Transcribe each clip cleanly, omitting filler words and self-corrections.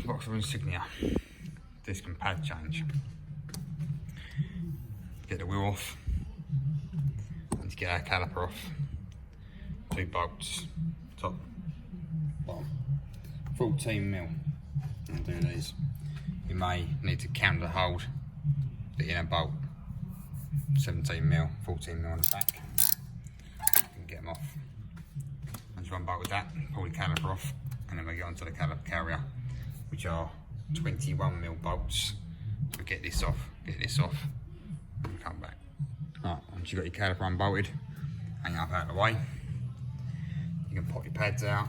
Box of Insignia, disc and pad change. Get the wheel off, and to get our caliper off, 2 bolts, top, bottom, 14mm. I'll do these. You may need to counter hold the inner bolt, 17mm, 14mm on the back. You can get them off. Once you unbolt with that, pull the caliper off, and then we get onto the caliper carrier, which are 21mm bolts. So get this off, and come back. Alright, once you've got your caliper unbolted, hang it up out of the way. You can pop your pads out.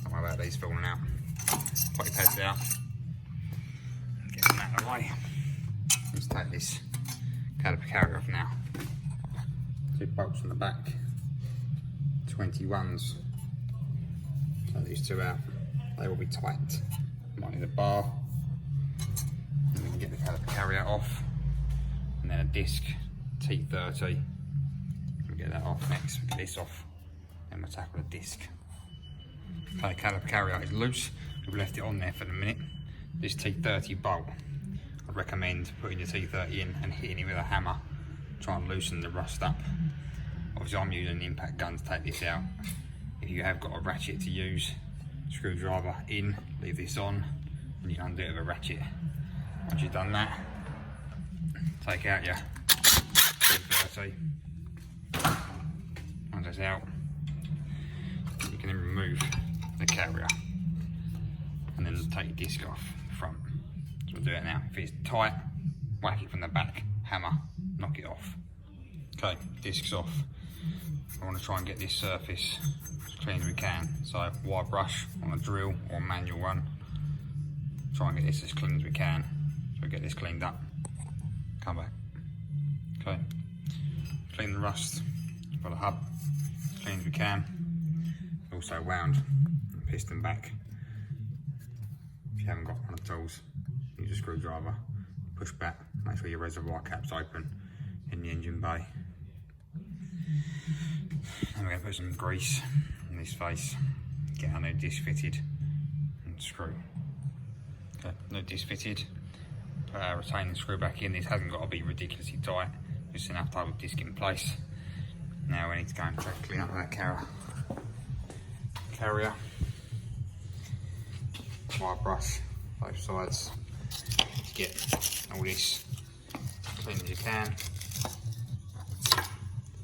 Don't worry about these falling out. Pop your pads out. Get them out of the way. Let's take this caliper carrier off now. 2 bolts on the back. 21s. Take these 2 out. They will be tight. Might need a bar. And we can get the caliper carrier off. And then a disc T30. We'll get that off next. We'll get this off. Then we'll tackle the disc. Okay, caliper carrier is loose. We've left it on there for the minute. This T30 bolt, I'd recommend putting your T30 in and hitting it with a hammer. Try and loosen the rust up. Obviously I'm using an impact gun to take this out. If you have got a ratchet to use, screwdriver in, leave this on, and you undo it with a ratchet. Once you've done that, take out your T30. Once that's out, you can then remove the carrier and then take your disc off the front. So we'll do it now. If it's tight, whack it from the back, hammer, knock it off. Okay, disc's off. I want to try and get this surface as clean as we can. So wire brush on a drill or manual run. Try and get this as clean as we can. So we get this cleaned up. Come back. Okay. Clean the rust for the hub as clean as we can. Also wound the piston back. If you haven't got one of the tools, use a screwdriver, push back, make sure your reservoir cap's open in the engine bay. And we're going to put some grease in this face, get our new disc fitted and screw. Okay, new disc fitted, put our retaining screw back in. This hasn't got to be ridiculously tight, just enough to hold the disc in place. Now we need to go and clean up that carrier. Wire brush both sides to get all this clean as you can.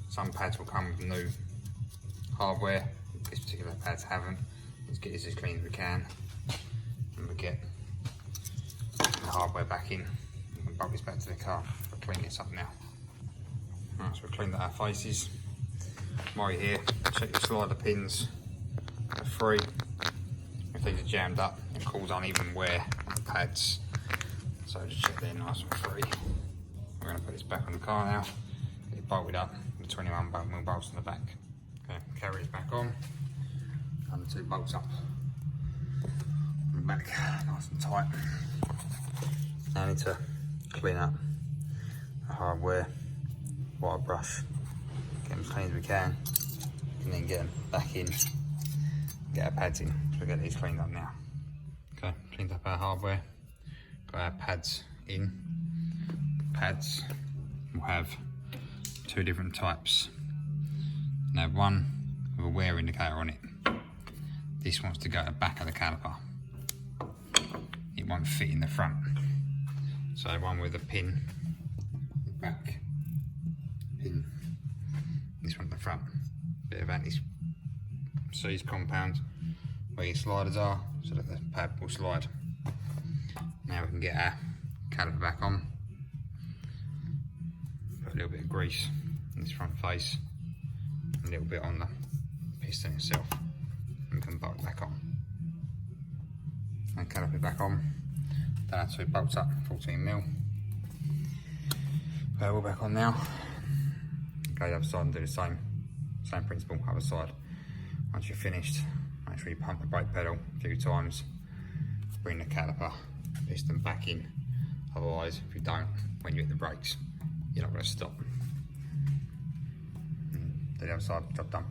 Some pads will come with new hardware, this particular pads haven't. Let's get this as clean as we can, and we get the hardware back in. We can bolt this back to the car. We'll clean this up now. Right, so we've cleaned out our faces. While you're here, check your slider pins are free. If these are jammed up, it causes uneven wear on the pads. So just check they're nice and free. We're going to put this back on the car now. Get it bolted up with 21mm bolts on the back. Okay, carry it back on. And the 2 bolts up on the back, nice and tight. Now I need to clean up the hardware, wire brush, get them as clean as we can, and then get them back in, get our pads in. So we'll get these cleaned up now. Okay, cleaned up our hardware, got our pads in. Pads will have 2 different types. Now one with a wear indicator on it. This wants to go at the back of the caliper. It won't fit in the front. So one with a pin, back, pin. This one at the front. Bit of anti-seize compound where your sliders are, so that the pad will slide. Now we can get our caliper back on. Put a little bit of grease in this front face, a little bit on the piston itself, and we can bolt it back on. And caliper back on. Then our 2 bolts up, 14mm. Put it all back on now. Go to the other side and do the same principle, other side. Once you're finished, make sure you pump the brake pedal a few times. Bring the caliper piston back in. Otherwise, if you don't, when you hit the brakes, you're not going to stop. And do the other side, job done.